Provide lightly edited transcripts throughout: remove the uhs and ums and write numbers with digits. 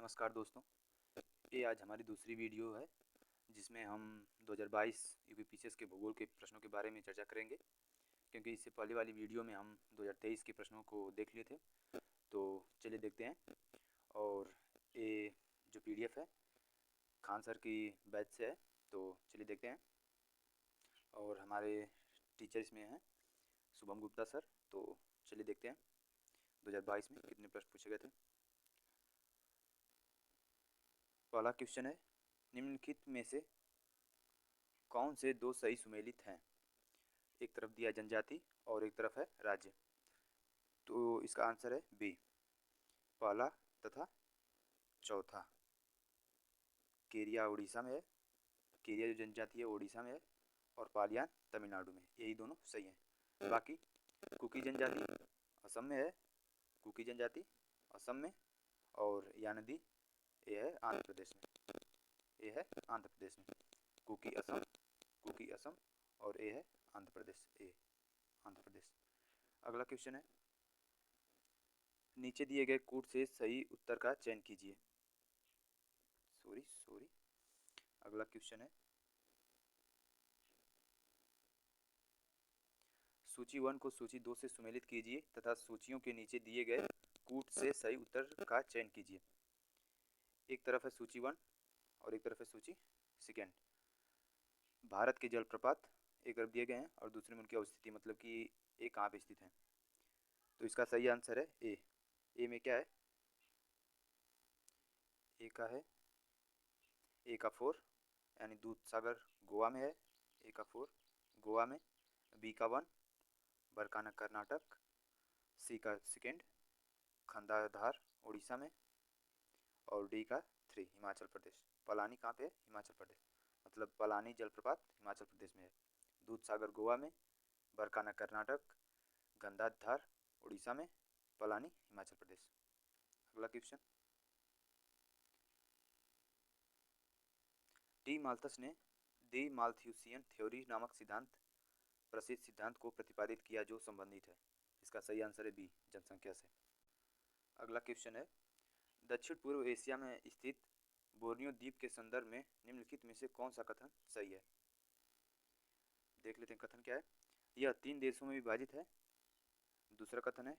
नमस्कार दोस्तों, ये आज हमारी दूसरी वीडियो है जिसमें हम 2022 यूपीपीसीएस के भूगोल के प्रश्नों के बारे में चर्चा करेंगे। क्योंकि इससे पहले वाली वीडियो में हम 2023 के प्रश्नों को देख लिए थे, तो चलिए देखते हैं। और ये जो पीडीएफ है खान सर की बैच से है, तो चलिए देखते हैं। और हमारे टीचर इसमें हैं शुभम गुप्ता सर। तो चलिए देखते हैं 2022 में कितने प्रश्न पूछे गए थे। पहला क्वेश्चन है, निम्नलिखित में से कौन से दो सही सुमेलित हैं? एक तरफ दिया जनजाति और एक तरफ है राज्य। तो इसका आंसर है बी, पहला तथा चौथा। केरिया उड़ीसा में है, केरिया जो जनजाति है उड़ीसा में है, और पालियान तमिलनाडु में। यही दोनों सही हैं। बाकी कुकी जनजाति असम में है, कुकी जनजाति असम में, और यानदी ये है आंध्र प्रदेश में। ये है आंध्र प्रदेश में, कुकी असम, और ये है आंध्र प्रदेश, ये आंध्र प्रदेश। अगला क्वेश्चन है, नीचे दिए गए कूट से सही उत्तर का चयन कीजिए। सॉरी। अगला क्वेश्चन है, सूची 1 को सूची 2 से सुमेलित कीजिए तथा सूचियों के नीचे दिए गए कूट से सही उत्तर का चयन कीजिए। एक तरफ है सूची 1 और एक तरफ है सूची 2। भारत के जलप्रपात एक तरफ दिए गए हैं और दूसरे में उनकी अवस्थिति, मतलब कि ये कहाँ पे स्थित है। तो इसका सही आंसर है ए। ए में क्या है? ए का है ए का 4 यानी दूध सागर गोवा में है। ए का 4 गोवा में। बी का 1 बरकाना कर्नाटक। सी का 2 खंडाधार उड़ीसा में। और डी का 3 हिमाचल प्रदेश। पलानी कहाँ पे है? हिमाचल प्रदेश, मतलब पलानी जलप्रपात हिमाचल प्रदेश में है। दूध सागर गोवा में, बरकाना कर्नाटक, गंगाधार उड़ीसा में, पलानी हिमाचल प्रदेश। अगला क्वेश्चन, डी माल्थस ने दी माल्थुसियन थ्योरी नामक प्रसिद्ध सिद्धांत को प्रतिपादित किया जो संबंधित है। इसका सही आंसर है बी, जनसंख्या से। अगला क्वेश्चन है, दक्षिण पूर्व एशिया में स्थित बोर्नियो द्वीप के संदर्भ में निम्नलिखित में से कौन सा कथन सही है? देख लेते हैं कथन क्या है। यह 3 देशों में विभाजित है। दूसरा कथन है,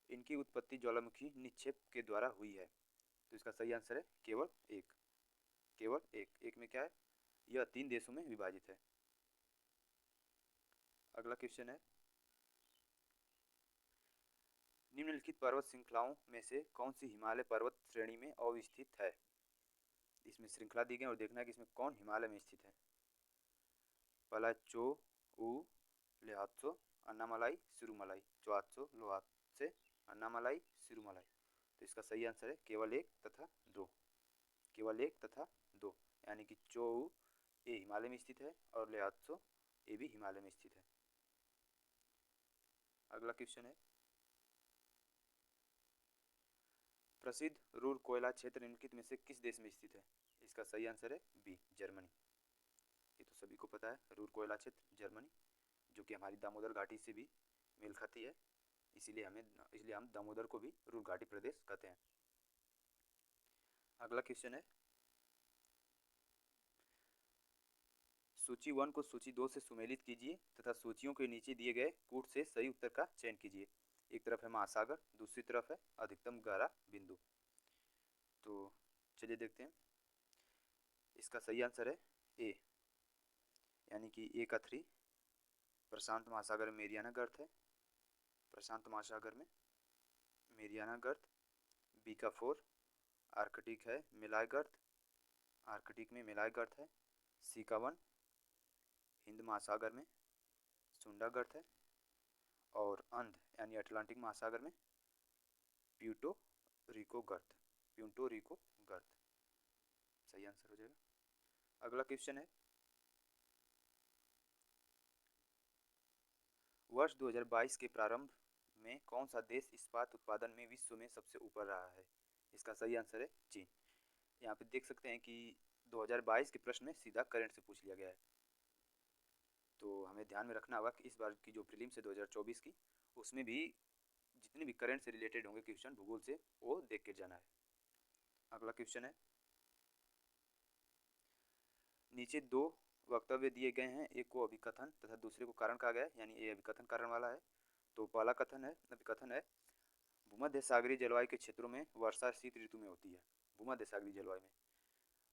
इनकी उत्पत्ति ज्वालामुखी निक्षेप के द्वारा हुई है। तो इसका सही आंसर है केवल एक में क्या है? यह 3 देशों में विभाजित है। अगला क्वेश्चन है, निम्नलिखित पर्वत श्रृंखलाओं में से कौन सी हिमालय पर्वत श्रेणी में अवस्थित है? इसमें श्रृंखला दी गई और देखना है कि इसमें कौन हिमालय में स्थित है। पहला चो उ लेहात्सो अन्नामलाई सिरुमलाई, चोआत्सो लोहात्से अन्नामलाई सिरुमलाई। तो इसका सही आंसर है केवल एक तथा दो, यानी कि चो ये हिमालय में स्थित है और लेहात्सो ये भी हिमालय में स्थित है। अगला क्वेश्चन है, प्रसिद्ध रूर कोयला क्षेत्र निम्नलिखित में से किस देश में स्थित है? इसका सही आंसर है बी, जर्मनी। ये तो सभी को पता है, रूर कोयला क्षेत्र जर्मनी, जो कि हमारी दामोदर घाटी से भी मेल खाती है। इसलिए हम दामोदर को भी रूर घाटी प्रदेश कहते हैं। अगला क्वेश्चन है, सूची 1 को सूची 2 से सुमेलित कीजिए तथा सूचियों के नीचे दिए गए कूट से सही उत्तर का चयन कीजिए। एक तरफ है महासागर, दूसरी तरफ है अधिकतम गहरा बिंदु। तो चलिए देखते हैं। इसका सही आंसर है ए, यानी कि ए का 3 प्रशांत महासागर में मेरियाना गर्त है, प्रशांत महासागर में मेरियाना गर्त। बी का 4 आर्कटिक है, मिलाय गर्त, आर्कटिक में मिलाय गर्त है। सी का 1 हिंद महासागर में सुंडा गर्त है। और अंध यानी अटलांटिक महासागर में प्यूर्टो रिको गर्त, सही आंसर हो जाएगा। अगला क्वेश्चन है, वर्ष 2022 के प्रारंभ में कौन सा देश इस्पात उत्पादन में विश्व में सबसे ऊपर रहा है? इसका सही आंसर है चीन। यहाँ पे देख सकते हैं कि 2022 के प्रश्न में सीधा करंट से पूछ लिया गया है। तो हमें ध्यान में रखना होगा कि इस बार की जो प्रीलिम्स है 2024 की, उसमें भी जितने भी करंट से रिलेटेड होंगे क्वेश्चन भूगोल से, वो देख के जाना है। अगला क्वेश्चन है, नीचे दो वक्तव्य दिए गए हैं, एक को अभिकथन तथा दूसरे को कारण कहा गया है, यानी ये अभिकथन कारण वाला है। तो पहला कथन है, अभिकथन है, भूमध्य सागरीय जलवायु के क्षेत्रों में वर्षा शीत ऋतु में होती है, भूमध्य सागरीय जलवायु में।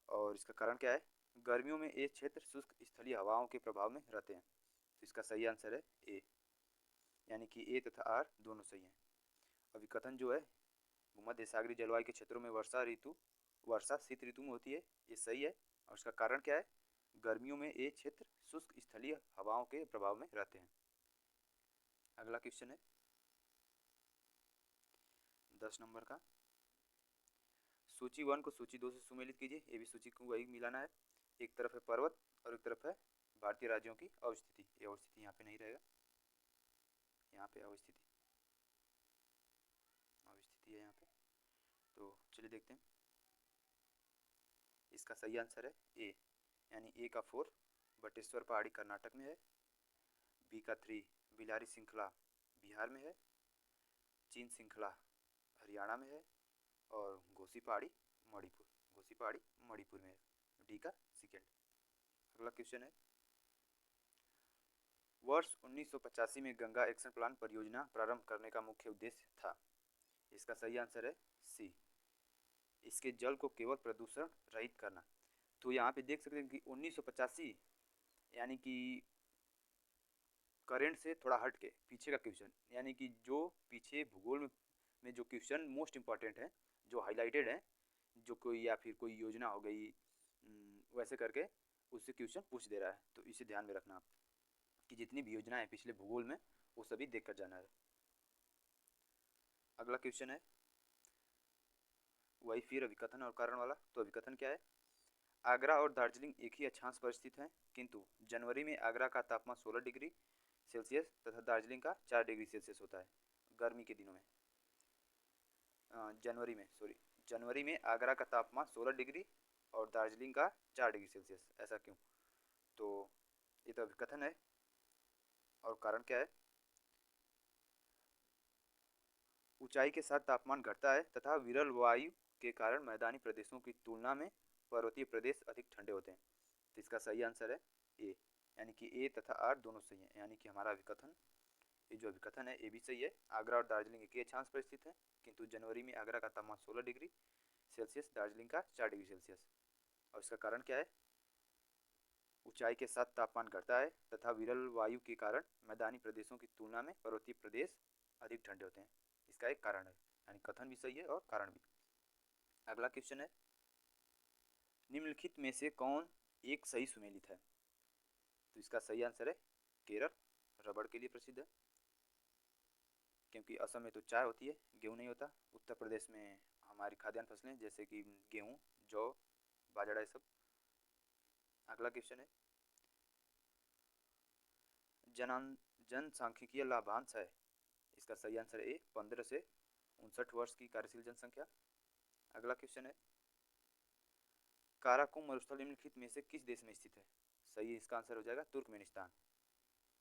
और इसका कारण क्या है, गर्मियों में ये क्षेत्र शुष्क स्थलीय हवाओं के प्रभाव में रहते हैं। तो इसका सही आंसर है ए, यानी कि ए तथा आर दोनों सही हैं। अभिकथन जो है भूमध्य सागरीय जलवायु के क्षेत्रों में वर्षा शीत ऋतु में होती है, ये सही है। और इसका कारण क्या है, गर्मियों में ये क्षेत्र शुष्क स्थलीय हवाओं के प्रभाव में रहते हैं। अगला क्वेश्चन है 10 नंबर का, सूची 1 को सूची 2 से सुमेलित कीजिए। ये भी सूची को वही मिलाना है, एक तरफ है पर्वत और एक तरफ है भारतीय राज्यों की अवस्थिति। ये अवस्थिति यहाँ पे नहीं रहेगा, यहाँ पे अवस्थिति है यहाँ पे। तो चलिए देखते हैं, इसका सही आंसर है ए, यानी ए का 4 बटेश्वर पहाड़ी कर्नाटक में है, बी का 3 बिलारी श्रृंखला बिहार में है, चीन श्रृंखला हरियाणा में है, और घोसी पहाड़ी मणिपुर में है। डी का सेकेंड। अगला क्वेश्चन है, वर्ष 1985 में गंगा एक्शन प्लान परियोजना प्रारंभ करने का मुख्य उद्देश्य था। इसका सही आंसर है सी, इसके जल को केवल प्रदूषण रहित करना। तो यहाँ पे देख सकते हैं कि 1985 यानी कि करेंट से थोड़ा हट के पीछे का क्वेश्चन, यानी कि जो पीछे भूगोल में जो क्वेश्चन मोस्ट इम्पॉर्टेंट है, जो हाईलाइटेड है, जो कोई या फिर कोई योजना हो गई, वैसे करके उससे क्वेश्चन पूछ दे रहा है। तो इसे ध्यान में रखना आप कि जितनी भी योजना है पिछले भूगोल में वो सभी देख कर जाना है। अगला क्वेश्चन है वही फिर अभिकथन और कारण वाला। तो अभिकथन क्या है, आगरा और दार्जिलिंग एक ही अक्षांश पर स्थित हैं, किंतु जनवरी में आगरा का तापमान 16 डिग्री सेल्सियस तथा दार्जिलिंग का 4 डिग्री सेल्सियस होता है गर्मी के दिनों में। जनवरी में आगरा का तापमान 16 डिग्री और दार्जिलिंग का 4 डिग्री सेल्सियस, ऐसा क्यों? तो ये तो अभिकथन है, और कारण क्या है, ऊंचाई के साथ तापमान घटता है तथा विरल वायु के कारण मैदानी प्रदेशों की तुलना में पर्वतीय प्रदेश अधिक ठंडे होते हैं। तो इसका सही आंसर है ए, यानी कि ए तथा आर दोनों सही हैं, यानी कि हमारा अभिकथन, ये जो अभिकथन है ये भी सही है। आगरा और दार्जिलिंग एक ही अक्षांश पर स्थित है, किंतु जनवरी में आगरा का तापमान 16 डिग्री सेल्सियस, दार्जिलिंग का 4 डिग्री सेल्सियस। और इसका कारण क्या है, ऊंचाई के साथ तापमान घटता है तथा विरल वायु के कारण मैदानी प्रदेशों की तुलना में पर्वतीय प्रदेश अधिक ठंडे होते हैं। इसका एक कारण है, यानी कथन भी सही है और कारण भी। अगला क्वेश्चन है, निम्नलिखित में से कौन एक सही सुमेलित है? तो इसका सही आंसर है केरल, रबड़ के लिए प्रसिद्ध है, क्योंकि असम में तो चाय होती है, गेहूँ नहीं होता। उत्तर प्रदेश में हमारी खाद्यान्न फसलें जैसे कि गेहूँ, जौ, बाजरा, ये सब। अगला क्वेश्चन है, जनसांख्यिकीय लाभांश है। इसका सही आंसर ए, 15 से 59 वर्ष की कार्यशील जनसंख्या। अगला क्वेश्चन है, काराकोरम मरुस्थल निम्नलिखित में से किस देश में स्थित है? सही, इसका आंसर हो जाएगा तुर्कमेनिस्तान।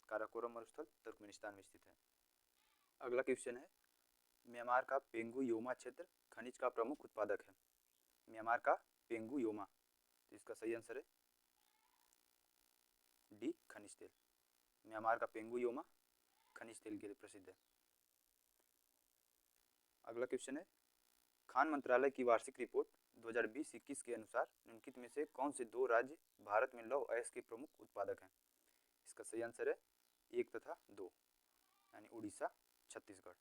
काराकोरम मरुस्थल तुर्कमेनिस्तान में स्थित है। अगला क्वेश्चन है, म्यांमार का पेंगू योमा क्षेत्र खनिज का प्रमुख उत्पादक है। म्यांमार का पेंगू योमा, तो इसका सही आंसर है डी, खनिज तेल। म्यांमार का पेंगू योमा खनिज तेल के लिए प्रसिद्ध है। अगला क्वेश्चन है, खान मंत्रालय की वार्षिक रिपोर्ट 2020-21 के अनुसार निम्नलिखित में से कौन से दो राज्य भारत में लौह अयस्क के प्रमुख उत्पादक हैं? इसका सही आंसर है 1 तथा 2, यानी उड़ीसा छत्तीसगढ़।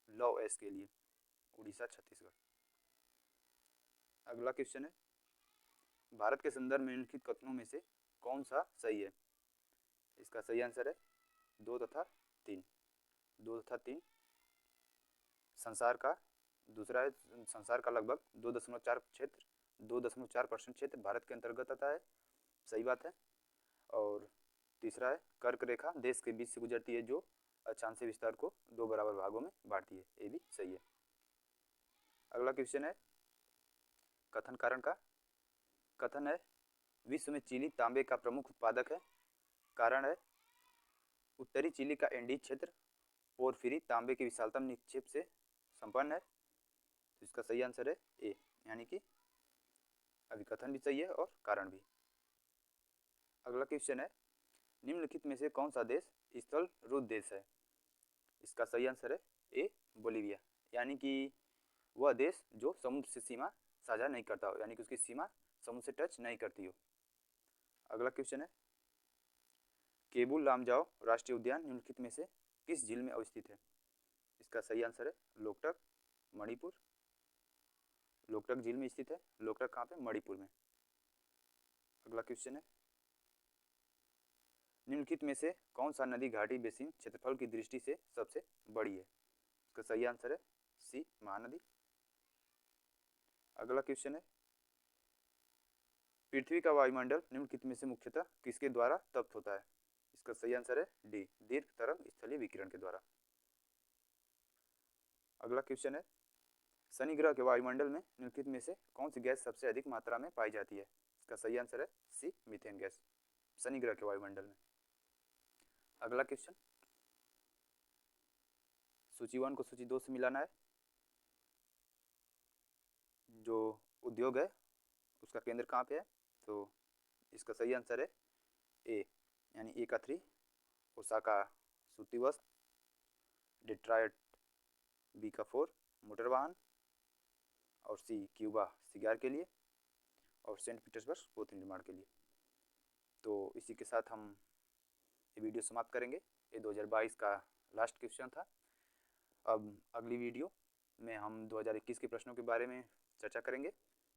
लौह अयस्क के लिए उड़ीसा छत्तीसगढ़। अगला क्वेश्चन है, भारत के संदर्भ में निम्नलिखित कथनों में से कौन सा सही है? इसका सही आंसर है 2 तथा 3। संसार का दूसरा है, संसार का लगभग 2.4% क्षेत्र भारत के अंतर्गत आता है, सही बात है। और तीसरा है, कर्क रेखा देश के बीच से गुजरती है जो अक्षांशीय विस्तार को 2 बराबर भागों में बांटती है, ये भी सही है। अगला क्वेश्चन है कथन कारण का। कथन है, विश्व में चीनी तांबे का प्रमुख उत्पादक है। कारण है, उत्तरी चिली का एंडीज क्षेत्र पोरफिरी तांबे के विशालतम निक्षेप से संपन्न है। तो इसका सही आंसर है ए, यानी कि अभिकथन भी सही है और कारण भी। अगला क्वेश्चन है, निम्नलिखित में से कौन सा देश स्थल रुद्ध देश है? इसका सही आंसर है ए, बोलीविया, यानी कि वह देश जो समुद्र से सीमा साझा नहीं करता हो, यानी कि उसकी सीमा समुद्र से टच नहीं करती हो। अगला क्वेश्चन है, केबुल लामजाओ राष्ट्रीय उद्यान निम्नलिखित में से किस झील में अवस्थित है? इसका सही आंसर है लोकटक, मणिपुर। लोकटक झील में स्थित है। लोकटक कहाँ पे? मणिपुर में। अगला क्वेश्चन है, निम्नलिखित में से कौन सा नदी घाटी बेसिन क्षेत्रफल की दृष्टि से सबसे बड़ी है? इसका सही आंसर है सी, महानदी। अगला क्वेश्चन है, पृथ्वी का वायुमंडल निम्नलिखित में से मुख्यतः किसके द्वारा तप्त होता है? इसका सही आंसर है डी, दीर्घ तरंग स्थलीय विकिरण के द्वारा। अगला क्वेश्चन है, शनि ग्रह के वायुमंडल में निम्नलिखित में से कौन सी गैस सबसे अधिक मात्रा में पाई जाती है? इसका सही आंसर है सी, मीथेन गैस, शनि ग्रह के वायुमंडल में। अगला क्वेश्चन, सूची 1 को सूची 2 से मिलाना है। जो उद्योग है उसका केंद्र कहाँ पे है? तो इसका सही आंसर है ए, यानी ए का 3 ओसाका सूती वस्त्र, डिट्रॉयट बी का 4 मोटर वाहन, और सी क्यूबा सिगार के लिए, और सेंट पीटर्सबर्ग पोत निर्माण के लिए। तो इसी के साथ हम ये वीडियो समाप्त करेंगे। ये 2022 का लास्ट क्वेश्चन था। अब अगली वीडियो में हम 2021 के प्रश्नों के बारे में चर्चा करेंगे।